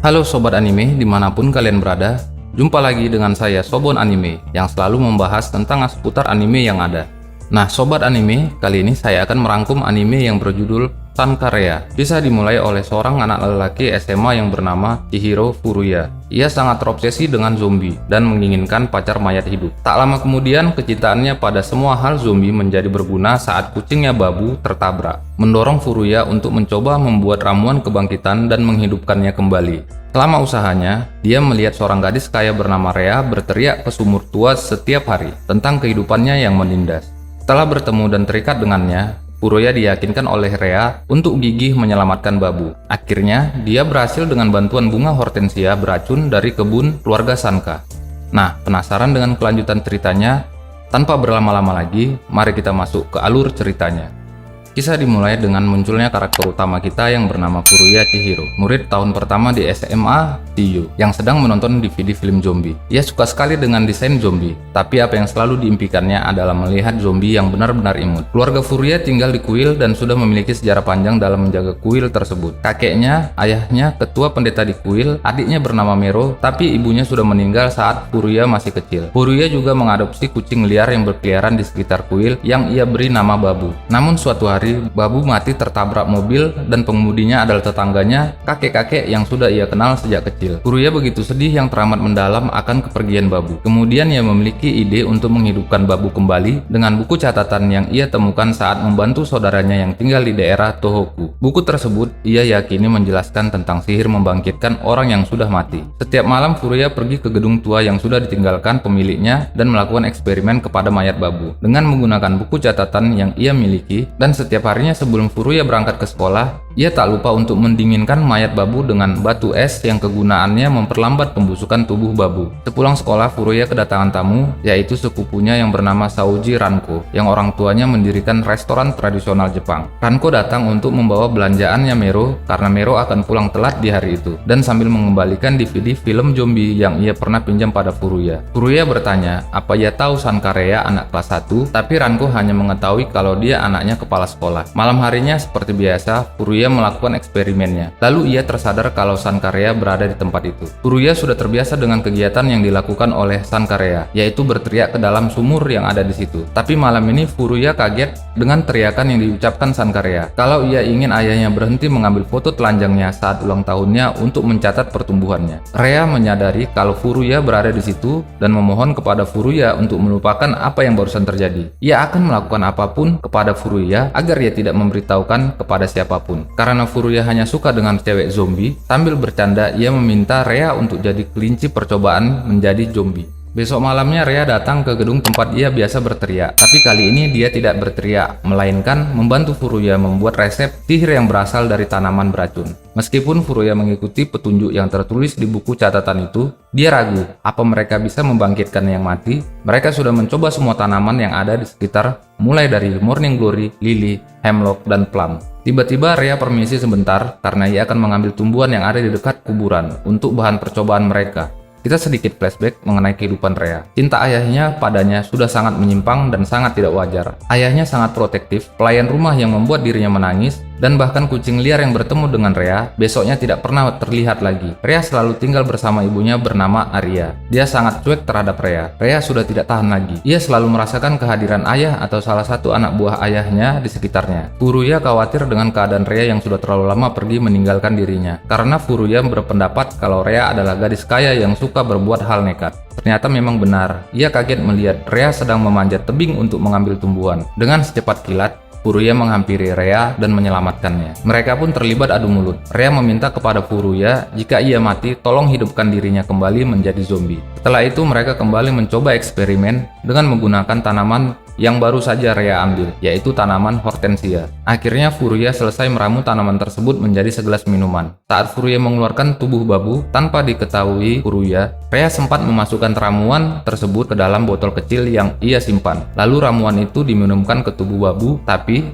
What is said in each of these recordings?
Halo Sobat Anime dimanapun kalian berada, jumpa lagi dengan saya Sobon Anime yang selalu membahas tentang seputar anime yang ada. Nah Sobat Anime, kali ini saya akan merangkum anime yang berjudul Sankarea. Bisa dimulai oleh seorang anak lelaki SMA yang bernama Chihiro Furuya. Ia sangat terobsesi dengan zombie dan menginginkan pacar mayat hidup. Tak lama kemudian, kecintaannya pada semua hal zombie menjadi berguna saat kucingnya Babu tertabrak, mendorong Furuya untuk mencoba membuat ramuan kebangkitan dan menghidupkannya kembali. Selama usahanya, dia melihat seorang gadis kaya bernama Rea berteriak ke sumur tua setiap hari tentang kehidupannya yang menindas. Setelah bertemu dan terikat dengannya, Furuya diyakinkan oleh Rea untuk gigih menyelamatkan Babu. Akhirnya, dia berhasil dengan bantuan bunga hortensia beracun dari kebun keluarga Sanka. Nah, penasaran dengan kelanjutan ceritanya? Tanpa berlama-lama lagi, mari kita masuk ke alur ceritanya. Kisah dimulai dengan munculnya karakter utama kita yang bernama Furuya Chihiro, murid tahun pertama di SMA TU, yang sedang menonton DVD film zombie. Ia suka sekali dengan desain zombie, tapi apa yang selalu diimpikannya adalah melihat zombie yang benar-benar imut. Keluarga Furuya tinggal di kuil dan sudah memiliki sejarah panjang dalam menjaga kuil tersebut. Kakeknya, ayahnya, ketua pendeta di kuil, adiknya bernama Mero, tapi ibunya sudah meninggal saat Furuya masih kecil. Furuya juga mengadopsi kucing liar yang berkeliaran di sekitar kuil yang ia beri nama Babu. Namun suatu hari Babu mati tertabrak mobil dan pengemudinya adalah tetangganya, kakek-kakek yang sudah ia kenal sejak kecil. Furuya begitu sedih yang teramat mendalam akan kepergian Babu. Kemudian ia memiliki ide untuk menghidupkan Babu kembali dengan buku catatan yang ia temukan saat membantu saudaranya yang tinggal di daerah Tohoku. Buku tersebut ia yakini menjelaskan tentang sihir membangkitkan orang yang sudah mati. Setiap malam Furuya pergi ke gedung tua yang sudah ditinggalkan pemiliknya dan melakukan eksperimen kepada mayat Babu dengan menggunakan buku catatan yang ia miliki, dan setiap harinya sebelum Furuya berangkat ke sekolah, ia tak lupa untuk mendinginkan mayat Babu dengan batu es yang kegunaannya memperlambat pembusukan tubuh Babu. Sepulang sekolah, Furuya kedatangan tamu, yaitu sepupunya yang bernama Saoji Ranko, yang orang tuanya mendirikan restoran tradisional Jepang. Ranko datang untuk membawa belanjaannya Mero karena Mero akan pulang telat di hari itu, dan sambil mengembalikan DVD film zombie yang ia pernah pinjam pada Furuya. Furuya bertanya, apa ia tahu Sankarea anak kelas 1, tapi Ranko hanya mengetahui kalau dia anaknya kepala sekolah. Malam harinya seperti biasa, Furuya melakukan eksperimennya. Lalu ia tersadar kalau Sankarea berada di tempat itu. Furuya sudah terbiasa dengan kegiatan yang dilakukan oleh Sankarea, yaitu berteriak ke dalam sumur yang ada di situ. Tapi malam ini Furuya kaget dengan teriakan yang diucapkan Sankarea. Kalau ia ingin ayahnya berhenti mengambil foto telanjangnya saat ulang tahunnya untuk mencatat pertumbuhannya. Rea menyadari kalau Furuya berada di situ dan memohon kepada Furuya untuk melupakan apa yang barusan terjadi. Ia akan melakukan apapun kepada Furuya agar ia tidak memberitahukan kepada siapapun. Karena Furuya hanya suka dengan cewek zombie, sambil bercanda ia meminta Rea untuk jadi kelinci percobaan menjadi zombie. Besok malamnya Rea datang ke gedung tempat ia biasa berteriak, tapi kali ini dia tidak berteriak, melainkan membantu Furuya membuat resep sihir yang berasal dari tanaman beracun. Meskipun Furuya mengikuti petunjuk yang tertulis di buku catatan itu, dia ragu apa mereka bisa membangkitkan yang mati. Mereka sudah mencoba semua tanaman yang ada di sekitar, mulai dari Morning Glory, Lily, Hemlock, dan Plum. Tiba-tiba Rea permisi sebentar karena ia akan mengambil tumbuhan yang ada di dekat kuburan untuk bahan percobaan mereka. Kita sedikit flashback mengenai kehidupan Rea. Cinta ayahnya padanya sudah sangat menyimpang dan sangat tidak wajar. Ayahnya sangat protektif, pelayan rumah yang membuat dirinya menangis, dan bahkan kucing liar yang bertemu dengan Rea besoknya tidak pernah terlihat lagi. Rea selalu tinggal bersama ibunya bernama Arya. Dia sangat cuek terhadap Rea. Rea sudah tidak tahan lagi. Ia selalu merasakan kehadiran ayah atau salah satu anak buah ayahnya di sekitarnya. Furuya khawatir dengan keadaan Rea yang sudah terlalu lama pergi meninggalkan dirinya, karena Furuya berpendapat kalau Rea adalah gadis kaya yang suka berbuat hal nekat. Ternyata memang benar. Ia kaget melihat Rea sedang memanjat tebing untuk mengambil tumbuhan. Dengan secepat kilat, Furuya menghampiri Rea dan menyelamatkannya. Mereka pun terlibat adu mulut. Rea meminta kepada Furuya jika ia mati, tolong hidupkan dirinya kembali menjadi zombie. Setelah itu mereka kembali mencoba eksperimen dengan menggunakan tanaman yang baru saja Rea ambil, yaitu tanaman hortensia. Akhirnya Furuya selesai meramu tanaman tersebut menjadi segelas minuman. Saat Furuya mengeluarkan tubuh Babu, tanpa diketahui Furuya, Rea sempat memasukkan ramuan tersebut ke dalam botol kecil yang ia simpan. Lalu ramuan itu diminumkan ke tubuh Babu, tapi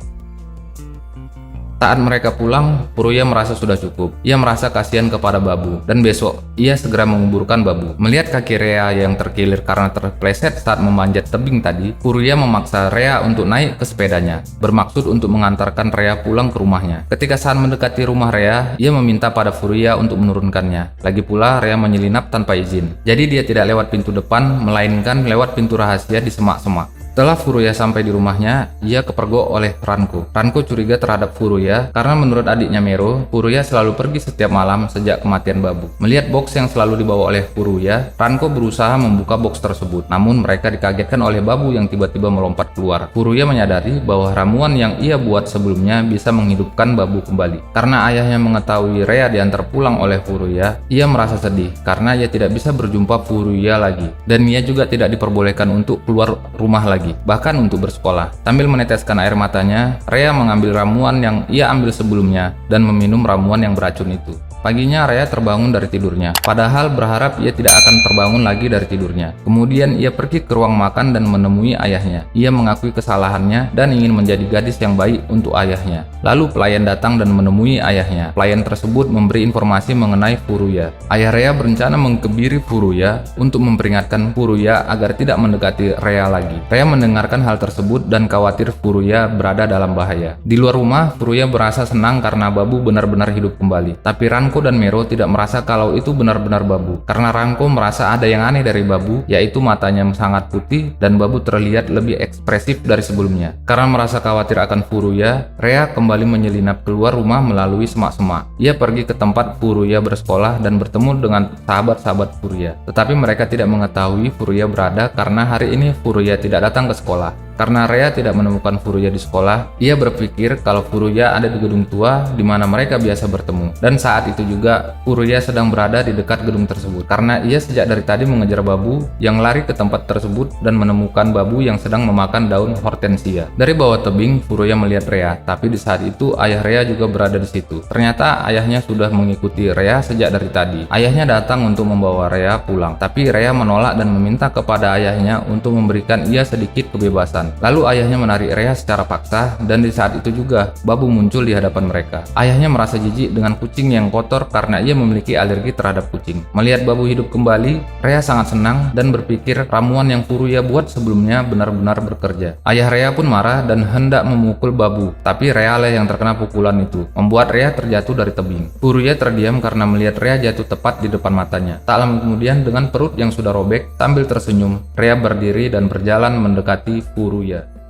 Saat mereka pulang, Furuya merasa sudah cukup. Ia merasa kasihan kepada Babu, dan besok ia segera menguburkan Babu. Melihat kaki Rea yang terkilir karena terpleset saat memanjat tebing tadi, Furuya memaksa Rea untuk naik ke sepedanya, bermaksud untuk mengantarkan Rea pulang ke rumahnya. Ketika saat mendekati rumah Rea, ia meminta pada Furuya untuk menurunkannya. Lagi pula, Rea menyelinap tanpa izin. Jadi dia tidak lewat pintu depan, melainkan lewat pintu rahasia di semak-semak. Setelah Furuya sampai di rumahnya, ia kepergok oleh Ranko. Ranko curiga terhadap Furuya karena menurut adiknya Mero, Furuya selalu pergi setiap malam sejak kematian Babu. Melihat box yang selalu dibawa oleh Furuya, Ranko berusaha membuka box tersebut. Namun mereka dikagetkan oleh Babu yang tiba-tiba melompat keluar. Furuya menyadari bahwa ramuan yang ia buat sebelumnya bisa menghidupkan Babu kembali. Karena ayahnya mengetahui Rea diantar pulang oleh Furuya, ia merasa sedih karena ia tidak bisa berjumpa Furuya lagi. Dan ia juga tidak diperbolehkan untuk keluar rumah lagi, bahkan untuk bersekolah. Sambil meneteskan air matanya, Rea mengambil ramuan yang ia ambil sebelumnya dan meminum ramuan yang beracun itu. Paginya Rea terbangun dari tidurnya, padahal berharap ia tidak akan terbangun lagi dari tidurnya. Kemudian ia pergi ke ruang makan dan menemui ayahnya. Ia mengakui kesalahannya dan ingin menjadi gadis yang baik untuk ayahnya. Lalu pelayan datang dan menemui ayahnya. Pelayan tersebut memberi informasi mengenai Furuya. Ayah Rea berencana mengkebiri Furuya untuk memperingatkan Furuya agar tidak mendekati Rea lagi. Rea mendengarkan hal tersebut dan khawatir Furuya berada dalam bahaya. Di luar rumah, Furuya merasa senang karena Babu benar-benar hidup kembali. Tapi Ranko dan Mero tidak merasa kalau itu benar-benar Babu. Karena Ranko merasa ada yang aneh dari Babu, yaitu matanya sangat putih dan Babu terlihat lebih ekspresif dari sebelumnya. Karena merasa khawatir akan Furuya, Rea kembali menyelinap keluar rumah melalui semak-semak. Ia pergi ke tempat Furuya bersekolah dan bertemu dengan sahabat-sahabat Furuya. Tetapi mereka tidak mengetahui Furuya berada karena hari ini Furuya tidak datang ke sekolah. Karena Rea tidak menemukan Furuya di sekolah, ia berpikir kalau Furuya ada di gedung tua di mana mereka biasa bertemu. Dan saat itu juga, Furuya sedang berada di dekat gedung tersebut. Karena ia sejak dari tadi mengejar Babu yang lari ke tempat tersebut dan menemukan Babu yang sedang memakan daun hortensia. Dari bawah tebing, Furuya melihat Rea, tapi di saat itu ayah Rea juga berada di situ. Ternyata ayahnya sudah mengikuti Rea sejak dari tadi. Ayahnya datang untuk membawa Rea pulang, tapi Rea menolak dan meminta kepada ayahnya untuk memberikan ia sedikit kebebasan. Lalu ayahnya menarik Rea secara paksa dan di saat itu juga Babu muncul di hadapan mereka. Ayahnya merasa jijik dengan kucing yang kotor karena ia memiliki alergi terhadap kucing. Melihat Babu hidup kembali, Rea sangat senang dan berpikir ramuan yang Furuya buat sebelumnya benar-benar bekerja. Ayah Rea pun marah dan hendak memukul Babu, tapi Rea lah yang terkena pukulan itu, membuat Rea terjatuh dari tebing. Furuya terdiam karena melihat Rea jatuh tepat di depan matanya. Tak lama kemudian dengan perut yang sudah robek, sambil tersenyum, Rea berdiri dan berjalan mendekati Furuya.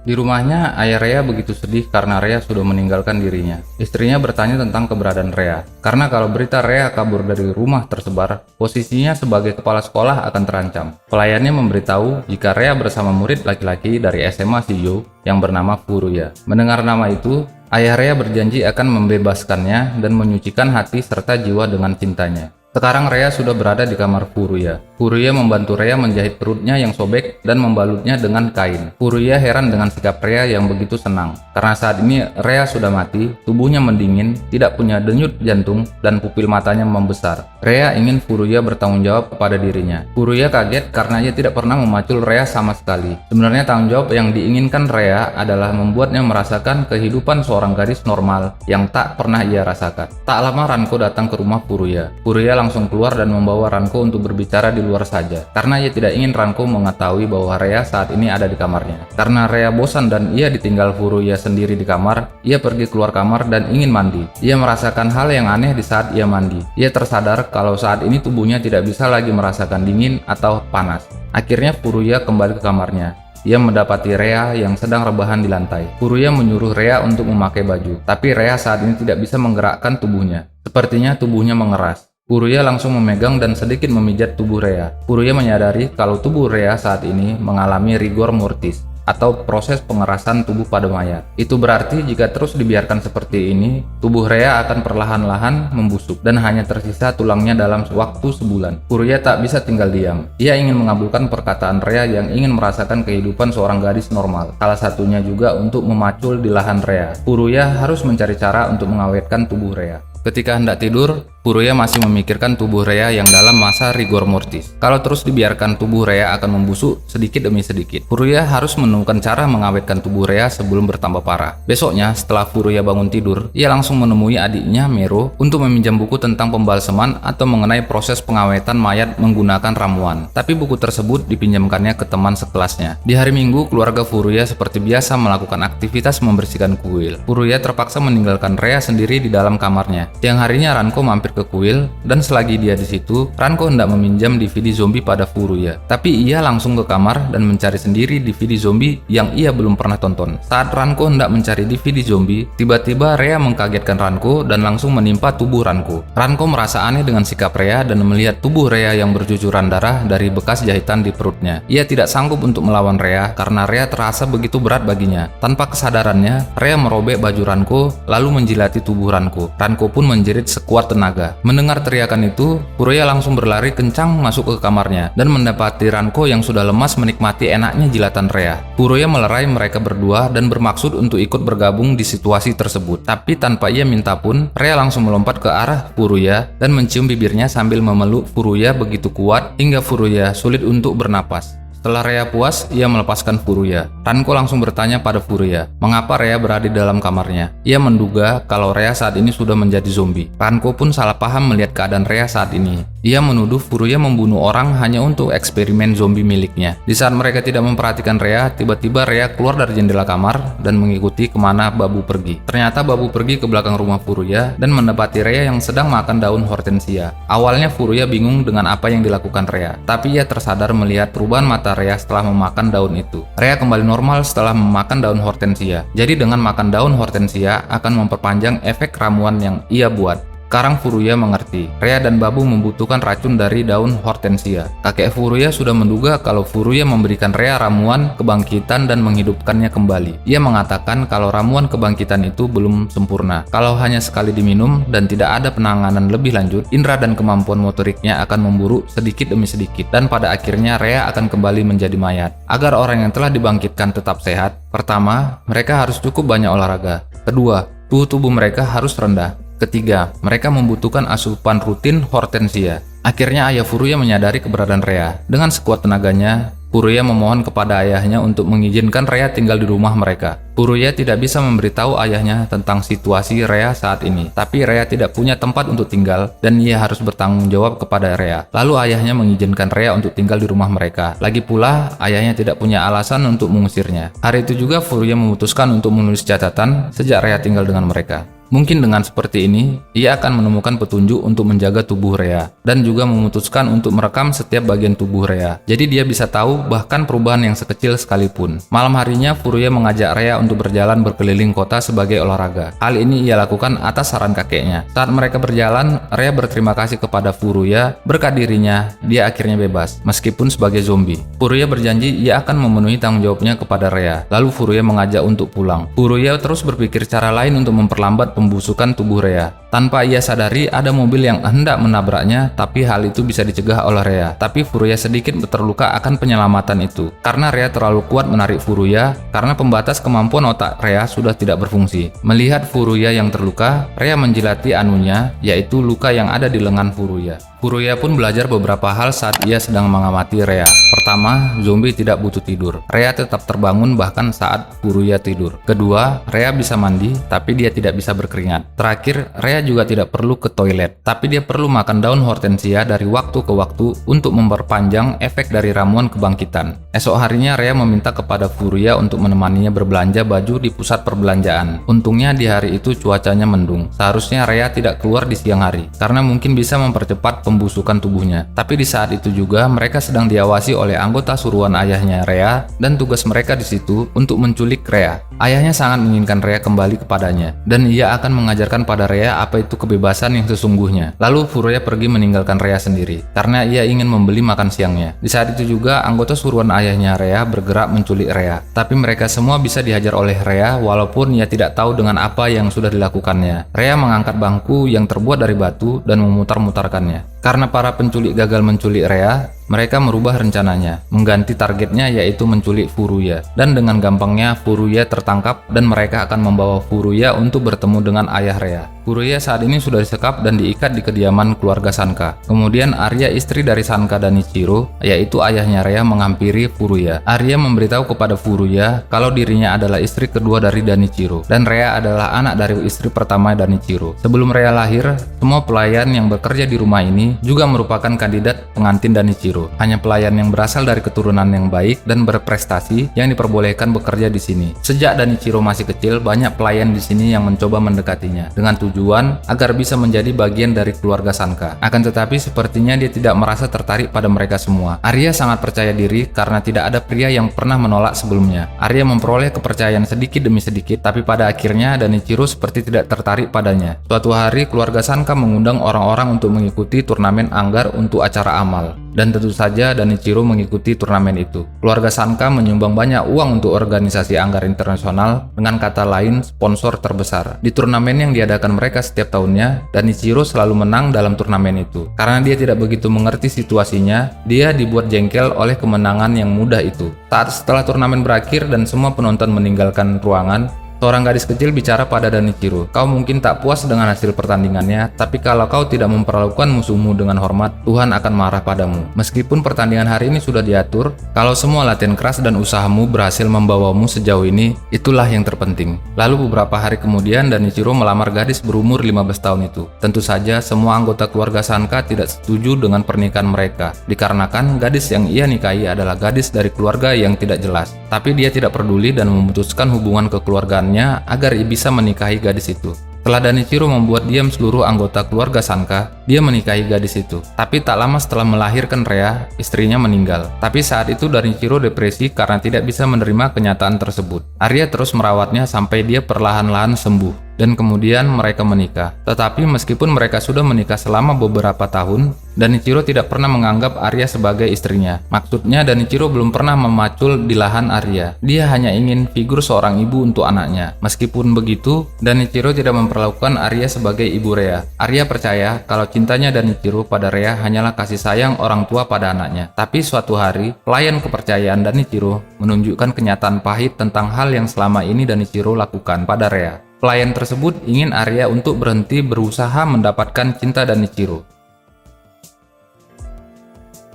Di rumahnya, ayah Rea begitu sedih karena Rea sudah meninggalkan dirinya. Istrinya bertanya tentang keberadaan Rea, karena kalau berita Rea kabur dari rumah tersebar, posisinya sebagai kepala sekolah akan terancam. Pelayannya memberitahu jika Rea bersama murid laki-laki dari SMA Shijo yang bernama Furuya. Mendengar nama itu, ayah Rea berjanji akan membebaskannya dan menyucikan hati serta jiwa dengan cintanya. Sekarang Rea sudah berada di kamar Furuya. Furuya membantu Rea menjahit perutnya yang sobek dan membalutnya dengan kain. Furuya heran dengan sikap Rea yang begitu senang. Karena saat ini Rea sudah mati, tubuhnya mendingin, tidak punya denyut jantung, dan pupil matanya membesar. Rea ingin Furuya bertanggung jawab kepada dirinya. Furuya kaget karena ia tidak pernah memacul Rea sama sekali. Sebenarnya tanggung jawab yang diinginkan Rea adalah membuatnya merasakan kehidupan seorang gadis normal yang tak pernah ia rasakan. Tak lama Ranko datang ke rumah Furuya. Furuya langsung keluar dan membawa Ranko untuk berbicara di luar saja, karena ia tidak ingin Ranko mengetahui bahwa Rea saat ini ada di kamarnya. Karena Rea bosan dan ia ditinggal Furuya sendiri di kamar, ia pergi keluar kamar dan ingin mandi. Ia merasakan hal yang aneh di saat ia mandi. Ia tersadar kalau saat ini tubuhnya tidak bisa lagi merasakan dingin atau panas. Akhirnya Furuya kembali ke kamarnya. Ia mendapati Rea yang sedang rebahan di lantai. Furuya menyuruh Rea untuk memakai baju, tapi Rea saat ini tidak bisa menggerakkan tubuhnya. Sepertinya tubuhnya mengeras. Furuya langsung memegang dan sedikit memijat tubuh Rea. Furuya menyadari kalau tubuh Rea saat ini mengalami rigor mortis, atau proses pengerasan tubuh pada mayat. Itu berarti jika terus dibiarkan seperti ini, tubuh Rea akan perlahan-lahan membusuk dan hanya tersisa tulangnya dalam waktu sebulan. Furuya tak bisa tinggal diam. Ia ingin mengabulkan perkataan Rea yang ingin merasakan kehidupan seorang gadis normal. Salah satunya juga untuk memacul di lahan Rea. Furuya harus mencari cara untuk mengawetkan tubuh Rea. Ketika hendak tidur, Furuya masih memikirkan tubuh Rhea yang dalam masa rigor mortis. Kalau terus dibiarkan, tubuh Rhea akan membusuk sedikit demi sedikit. Furuya harus menemukan cara mengawetkan tubuh Rhea sebelum bertambah parah. Besoknya, setelah Furuya bangun tidur, ia langsung menemui adiknya Mero untuk meminjam buku tentang pembalseman atau mengenai proses pengawetan mayat menggunakan ramuan. Tapi buku tersebut dipinjamkannya ke teman sekelasnya. Di hari Minggu, keluarga Furuya seperti biasa melakukan aktivitas membersihkan kuil. Furuya terpaksa meninggalkan Rhea sendiri di dalam kamarnya. Siang harinya Ranko mampir ke kuil, dan selagi dia di situ, Ranko hendak meminjam DVD zombie pada Furuya. Tapi ia langsung ke kamar dan mencari sendiri DVD zombie yang ia belum pernah tonton. Saat Ranko hendak mencari DVD zombie, tiba-tiba Rhea mengkagetkan Ranko dan langsung menimpa tubuh Ranko. Ranko merasa aneh dengan sikap Rhea dan melihat tubuh Rhea yang bercucuran darah dari bekas jahitan di perutnya. Ia tidak sanggup untuk melawan Rhea karena Rhea terasa begitu berat baginya. Tanpa kesadarannya, Rhea merobek baju Ranko lalu menjilati tubuh Ranko. Ranko pun menjerit sekuat tenaga. Mendengar teriakan itu, Furuya langsung berlari kencang masuk ke kamarnya dan mendapati Ranko yang sudah lemas menikmati enaknya jilatan Rhea. Furuya melerai mereka berdua dan bermaksud untuk ikut bergabung di situasi tersebut. Tapi tanpa ia minta pun, Rhea langsung melompat ke arah Furuya dan mencium bibirnya sambil memeluk Furuya begitu kuat hingga Furuya sulit untuk bernapas. Setelah Rhea puas, ia melepaskan Furuya. Ranko langsung bertanya pada Furuya, mengapa Rhea berada di dalam kamarnya. Ia menduga kalau Rhea saat ini sudah menjadi zombie. Ranko pun salah paham melihat keadaan Rhea saat ini. Ia menuduh Furuya membunuh orang hanya untuk eksperimen zombie miliknya. Di saat mereka tidak memperhatikan Rhea, tiba-tiba Rhea keluar dari jendela kamar dan mengikuti kemana Babu pergi. Ternyata Babu pergi ke belakang rumah Furuya dan mendapati Rhea yang sedang makan daun hortensia. Awalnya Furuya bingung dengan apa yang dilakukan Rhea, tapi ia tersadar melihat perubahan mata Rhea setelah memakan daun itu. Rhea kembali normal setelah memakan daun hortensia. Jadi dengan makan daun hortensia akan memperpanjang efek ramuan yang ia buat. Sekarang Furuya mengerti, Rhea dan Babu membutuhkan racun dari daun hortensia. Kakek Furuya sudah menduga kalau Furuya memberikan Rhea ramuan kebangkitan dan menghidupkannya kembali. Ia mengatakan kalau ramuan kebangkitan itu belum sempurna. Kalau hanya sekali diminum dan tidak ada penanganan lebih lanjut, indera dan kemampuan motoriknya akan memburuk sedikit demi sedikit, dan pada akhirnya Rhea akan kembali menjadi mayat. Agar orang yang telah dibangkitkan tetap sehat, pertama, mereka harus cukup banyak olahraga. Kedua, suhu tubuh mereka harus rendah. Ketiga, mereka membutuhkan asupan rutin hortensia. Akhirnya ayah Furuya menyadari keberadaan Rhea. Dengan sekuat tenaganya, Furuya memohon kepada ayahnya untuk mengizinkan Rhea tinggal di rumah mereka. Furuya tidak bisa memberitahu ayahnya tentang situasi Rhea saat ini, tapi Rhea tidak punya tempat untuk tinggal dan ia harus bertanggung jawab kepada Rhea. Lalu ayahnya mengizinkan Rhea untuk tinggal di rumah mereka. Lagi pula, ayahnya tidak punya alasan untuk mengusirnya. Hari itu juga Furuya memutuskan untuk menulis catatan sejak Rhea tinggal dengan mereka. Mungkin dengan seperti ini, ia akan menemukan petunjuk untuk menjaga tubuh Rhea, dan juga memutuskan untuk merekam setiap bagian tubuh Rhea. Jadi dia bisa tahu bahkan perubahan yang sekecil sekalipun. Malam harinya, Furuya mengajak Rhea untuk berjalan berkeliling kota sebagai olahraga. Hal ini ia lakukan atas saran kakeknya. Saat mereka berjalan, Rhea berterima kasih kepada Furuya, berkat dirinya, dia akhirnya bebas, meskipun sebagai zombie. Furuya berjanji ia akan memenuhi tanggung jawabnya kepada Rhea. Lalu Furuya mengajak untuk pulang. Furuya terus berpikir cara lain untuk memperlambat pembusukan tubuh Rhea. Tanpa ia sadari, ada mobil yang hendak menabraknya, tapi hal itu bisa dicegah oleh Rhea. Tapi Furuya sedikit terluka akan penyelamatan itu, karena Rhea terlalu kuat menarik Furuya, karena pembatas kemampuan otak Rhea sudah tidak berfungsi. Melihat Furuya yang terluka, Rhea menjilati anunya, yaitu luka yang ada di lengan Furuya. Furuya pun belajar beberapa hal saat ia sedang mengamati Rhea. Pertama, zombie tidak butuh tidur. Rhea tetap terbangun bahkan saat Furuya tidur. Kedua, Rhea bisa mandi, tapi dia tidak bisa berkeringat. Terakhir, Rhea juga tidak perlu ke toilet, tapi dia perlu makan daun hortensia dari waktu ke waktu untuk memperpanjang efek dari ramuan kebangkitan. Esok harinya, Rhea meminta kepada Furuya untuk menemaninya berbelanja baju di pusat perbelanjaan. Untungnya di hari itu cuacanya mendung. Seharusnya Rhea tidak keluar di siang hari, karena mungkin bisa mempercepat pembusukan tubuhnya. Tapi di saat itu juga mereka sedang diawasi oleh anggota suruhan ayahnya Rhea, dan tugas mereka di situ untuk menculik Rhea. Ayahnya sangat menginginkan Rhea kembali kepadanya, dan ia akan mengajarkan pada Rhea apa itu kebebasan yang sesungguhnya. Lalu Furuya pergi meninggalkan Rhea sendiri, karena ia ingin membeli makan siangnya. Di saat itu juga anggota suruhan ayahnya Rhea bergerak menculik Rhea. Tapi mereka semua bisa dihajar oleh Rhea walaupun ia tidak tahu dengan apa yang sudah dilakukannya. Rhea mengangkat bangku yang terbuat dari batu dan memutar-mutarkannya. Karena para penculik gagal menculik Rhea, Mereka merubah rencananya, mengganti targetnya yaitu menculik Furuya. Dan dengan gampangnya Furuya tertangkap dan mereka akan membawa Furuya untuk bertemu dengan ayah Rea. Furuya saat ini sudah disekap dan diikat di kediaman keluarga Sanka. Kemudian Arya, istri dari Sanka dan Ichiro, yaitu ayahnya Rea, menghampiri Furuya. Arya memberitahu kepada Furuya kalau dirinya adalah istri kedua dari Danichiro dan Rea adalah anak dari istri pertama Danichiro. Sebelum Rea lahir, semua pelayan yang bekerja di rumah ini juga merupakan kandidat pengantin Danichiro. Hanya pelayan yang berasal dari keturunan yang baik dan berprestasi yang diperbolehkan bekerja di sini. Sejak Danichiro masih kecil, banyak pelayan di sini yang mencoba mendekatinya dengan tujuan agar bisa menjadi bagian dari keluarga Sanka. Akan tetapi sepertinya dia tidak merasa tertarik pada mereka semua. Arya sangat percaya diri karena tidak ada pria yang pernah menolak sebelumnya. Arya memperoleh kepercayaan sedikit demi sedikit, tapi pada akhirnya Danichiro seperti tidak tertarik padanya. Suatu hari keluarga Sanka mengundang orang-orang untuk mengikuti turnamen anggar untuk acara amal. Dan tentu saja Danichiro mengikuti turnamen itu. Keluarga Sanka menyumbang banyak uang untuk organisasi anggar internasional, dengan kata lain sponsor terbesar. Di turnamen yang diadakan mereka setiap tahunnya, Danichiro selalu menang dalam turnamen itu. Karena dia tidak begitu mengerti situasinya, dia dibuat jengkel oleh kemenangan yang mudah itu. Setelah turnamen berakhir dan semua penonton meninggalkan ruangan, seorang gadis kecil bicara pada Danichiro. Kau mungkin tak puas dengan hasil pertandingannya, tapi kalau kau tidak memperlakukan musuhmu dengan hormat, Tuhan akan marah padamu. Meskipun pertandingan hari ini sudah diatur, kalau semua latihan keras dan usahamu berhasil membawamu sejauh ini, itulah yang terpenting. Lalu beberapa hari kemudian Danichiro melamar gadis berumur 15 tahun itu. Tentu saja semua anggota keluarga Sanka tidak setuju dengan pernikahan mereka, dikarenakan gadis yang ia nikahi adalah gadis dari keluarga yang tidak jelas. Tapi dia tidak peduli dan memutuskan hubungan kekeluargaan agar bisa menikahi gadis itu. Setelah Danichiro membuat diam seluruh anggota keluarga Sanka, dia menikahi gadis itu. Tapi tak lama setelah melahirkan Rea, istrinya meninggal. Tapi saat itu Danichiro depresi karena tidak bisa menerima kenyataan tersebut. Arya terus merawatnya sampai dia perlahan-lahan sembuh. Dan kemudian mereka menikah. Tetapi meskipun mereka sudah menikah selama beberapa tahun, Danichiro tidak pernah menganggap Arya sebagai istrinya. Maksudnya Danichiro belum pernah memacul di lahan Arya. Dia hanya ingin figur seorang ibu untuk anaknya. Meskipun begitu, Danichiro tidak memperlakukan Arya sebagai ibu Rea. Arya percaya kalau cintanya Danichiro pada Rea hanyalah kasih sayang orang tua pada anaknya. Tapi suatu hari, pelayan kepercayaan Danichiro menunjukkan kenyataan pahit tentang hal yang selama ini Danichiro lakukan pada Rea. Pelayan tersebut ingin Arya untuk berhenti berusaha mendapatkan cinta Danichiro.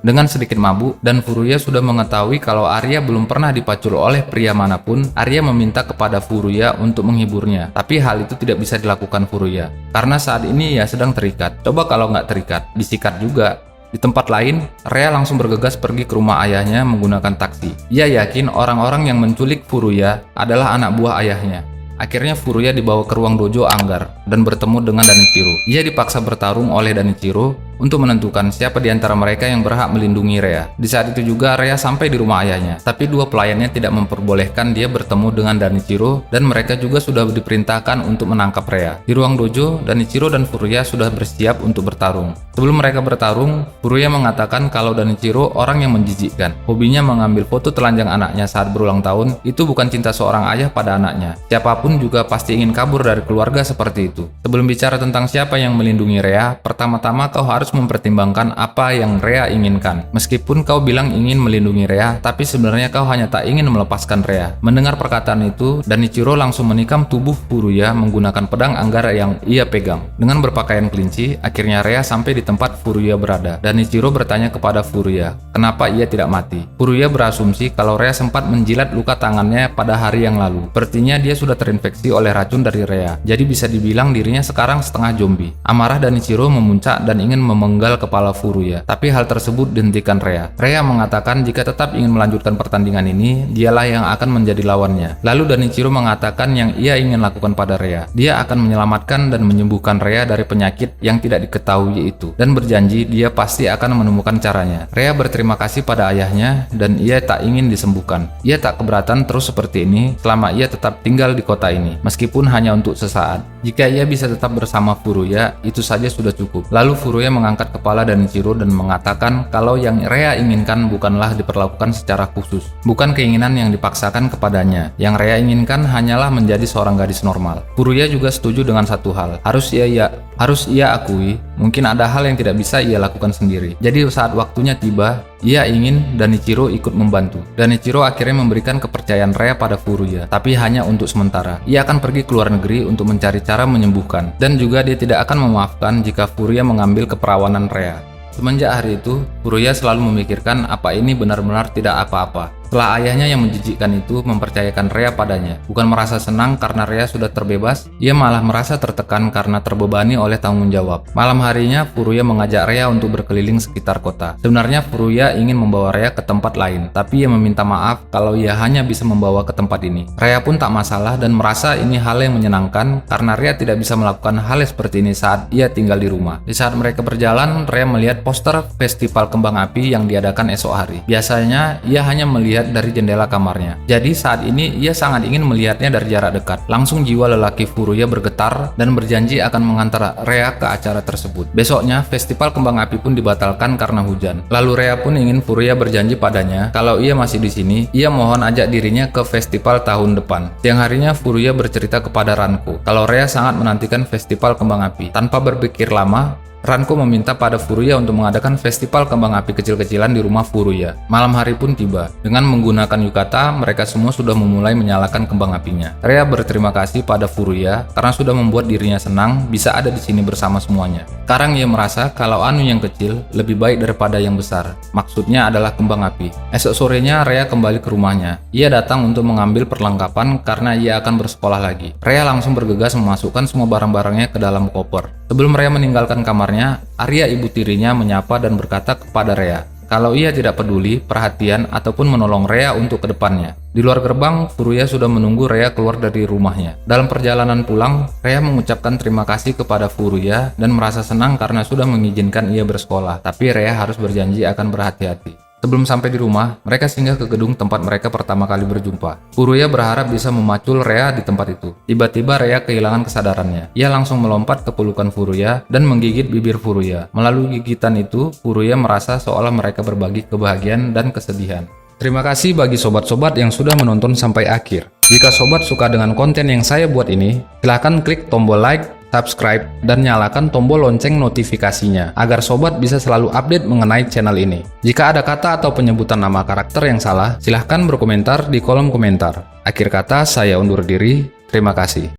Dengan sedikit mabuk dan Furuya sudah mengetahui kalau Arya belum pernah dipacul oleh pria manapun, Arya meminta kepada Furuya untuk menghiburnya. Tapi hal itu tidak bisa dilakukan Furuya, karena saat ini ia sedang terikat. Coba kalau nggak terikat, disikat juga. Di tempat lain, Rea langsung bergegas pergi ke rumah ayahnya menggunakan taksi. Ia yakin orang-orang yang menculik Furuya adalah anak buah ayahnya. Akhirnya Furuya dibawa ke ruang dojo anggar dan bertemu dengan Danichiro. Ia dipaksa bertarung oleh Danichiro untuk menentukan siapa di antara mereka yang berhak melindungi Rea. Di saat itu juga Rea sampai di rumah ayahnya, tapi dua pelayannya tidak memperbolehkan dia bertemu dengan Danichiro dan mereka juga sudah diperintahkan untuk menangkap Rea. Di ruang dojo, Danichiro dan Furuya sudah bersiap untuk bertarung. Sebelum mereka bertarung, Furuya mengatakan kalau Danichiro orang yang menjijikkan. Hobinya mengambil foto telanjang anaknya saat berulang tahun. Itu bukan cinta seorang ayah pada anaknya. Siapapun juga pasti ingin kabur dari keluarga seperti itu. Sebelum bicara tentang siapa yang melindungi Rea, pertama-tama kau harus mempertimbangkan apa yang Rea inginkan. Meskipun kau bilang ingin melindungi Rea, tapi sebenarnya kau hanya tak ingin melepaskan Rea. Mendengar perkataan itu, Danichiro langsung menikam tubuh Furuya menggunakan pedang anggar yang ia pegang. Dengan berpakaian kelinci, akhirnya Rea sampai di tempat Furuya berada. Danichiro bertanya kepada Furuya, kenapa ia tidak mati? Furuya berasumsi kalau Rea sempat menjilat luka tangannya pada hari yang lalu. Sepertinya dia sudah terinfeksi oleh racun dari Rea. Jadi bisa dibilang dirinya sekarang setengah zombie. Amarah Danichiro memuncak dan ingin memenggal kepala Furuya, tapi hal tersebut dihentikan Rea. Rea mengatakan jika tetap ingin melanjutkan pertandingan ini, dialah yang akan menjadi lawannya. Lalu Danichiro mengatakan yang ia ingin lakukan pada Rea. Dia akan menyelamatkan dan menyembuhkan Rea dari penyakit yang tidak diketahui itu, dan berjanji dia pasti akan menemukan caranya. Rea berterima kasih pada ayahnya dan ia tak ingin disembuhkan. Ia tak keberatan terus seperti ini selama ia tetap tinggal di kota ini, meskipun hanya untuk sesaat. Jika ia bisa tetap bersama Furuya, itu saja sudah cukup. Lalu Furuya mengangkat kepala Danichiro dan mengatakan kalau yang Rea inginkan bukanlah diperlakukan secara khusus, bukan keinginan yang dipaksakan kepadanya. Yang Rea inginkan hanyalah menjadi seorang gadis normal. Furuya juga setuju dengan satu hal, harus ia akui, mungkin ada hal yang tidak bisa ia lakukan sendiri. Jadi saat waktunya tiba, Ia ingin Danichiro ikut membantu. Danichiro akhirnya memberikan kepercayaan Rhea pada Furuya, tapi hanya untuk sementara. Ia akan pergi ke luar negeri untuk mencari cara menyembuhkan, dan juga dia tidak akan memaafkan jika Furuya mengambil keperawanan Rhea. Semenjak hari itu, Furuya selalu memikirkan apa ini benar-benar tidak apa-apa. Setelah ayahnya yang menjijikkan itu mempercayakan Rhea padanya, bukan merasa senang karena Rhea sudah terbebas, ia malah merasa tertekan karena terbebani oleh tanggung jawab. Malam harinya, Furuya mengajak Rhea untuk berkeliling sekitar kota. Sebenarnya Furuya ingin membawa Rhea ke tempat lain, tapi ia meminta maaf kalau ia hanya bisa membawa ke tempat ini. Rhea pun tak masalah dan merasa ini hal yang menyenangkan karena Rhea tidak bisa melakukan hal seperti ini saat ia tinggal di rumah. Di saat mereka berjalan, Rhea melihat poster festival kembang api yang diadakan esok hari. Biasanya, ia hanya melihat dari jendela kamarnya. Jadi saat ini ia sangat ingin melihatnya dari jarak dekat. Langsung jiwa lelaki Furuya bergetar dan berjanji akan mengantar Rhea ke acara tersebut. Besoknya, festival kembang api pun dibatalkan karena hujan. Lalu Rhea pun ingin Furuya berjanji padanya kalau ia masih di sini, ia mohon ajak dirinya ke festival tahun depan. Siang harinya Furuya bercerita kepada Ranko kalau Rhea sangat menantikan festival kembang api. Tanpa berpikir lama, Ranko meminta pada Furuya untuk mengadakan festival kembang api kecil-kecilan di rumah Furuya. Malam hari pun tiba. Dengan menggunakan yukata, mereka semua sudah memulai menyalakan kembang apinya. Rhea berterima kasih pada Furuya karena sudah membuat dirinya senang bisa ada di sini bersama semuanya. Sekarang ia merasa kalau anu yang kecil lebih baik daripada yang besar. Maksudnya adalah kembang api. Esok sorenya Rhea kembali ke rumahnya. Ia datang untuk mengambil perlengkapan karena ia akan bersekolah lagi. Rhea langsung bergegas memasukkan semua barang-barangnya ke dalam koper. Sebelum Rhea meninggalkan kamarnya, Arya ibu tirinya menyapa dan berkata kepada Rhea kalau ia tidak peduli, perhatian, ataupun menolong Rhea untuk kedepannya. Di luar gerbang, Furuya sudah menunggu Rhea keluar dari rumahnya. Dalam perjalanan pulang, Rhea mengucapkan terima kasih kepada Furuya dan merasa senang karena sudah mengizinkan ia bersekolah. Tapi Rhea harus berjanji akan berhati-hati. Sebelum sampai di rumah, mereka singgah ke gedung tempat mereka pertama kali berjumpa. Furuya berharap bisa memacul Rhea di tempat itu. Tiba-tiba Rhea kehilangan kesadarannya. Ia langsung melompat ke pelukan Furuya dan menggigit bibir Furuya. Melalui gigitan itu, Furuya merasa seolah mereka berbagi kebahagiaan dan kesedihan. Terima kasih bagi sobat-sobat yang sudah menonton sampai akhir. Jika sobat suka dengan konten yang saya buat ini, silahkan klik tombol like, subscribe, dan nyalakan tombol lonceng notifikasinya agar sobat bisa selalu update mengenai channel ini. Jika ada kata atau penyebutan nama karakter yang salah, silahkan berkomentar di kolom komentar. Akhir kata, saya undur diri. Terima kasih.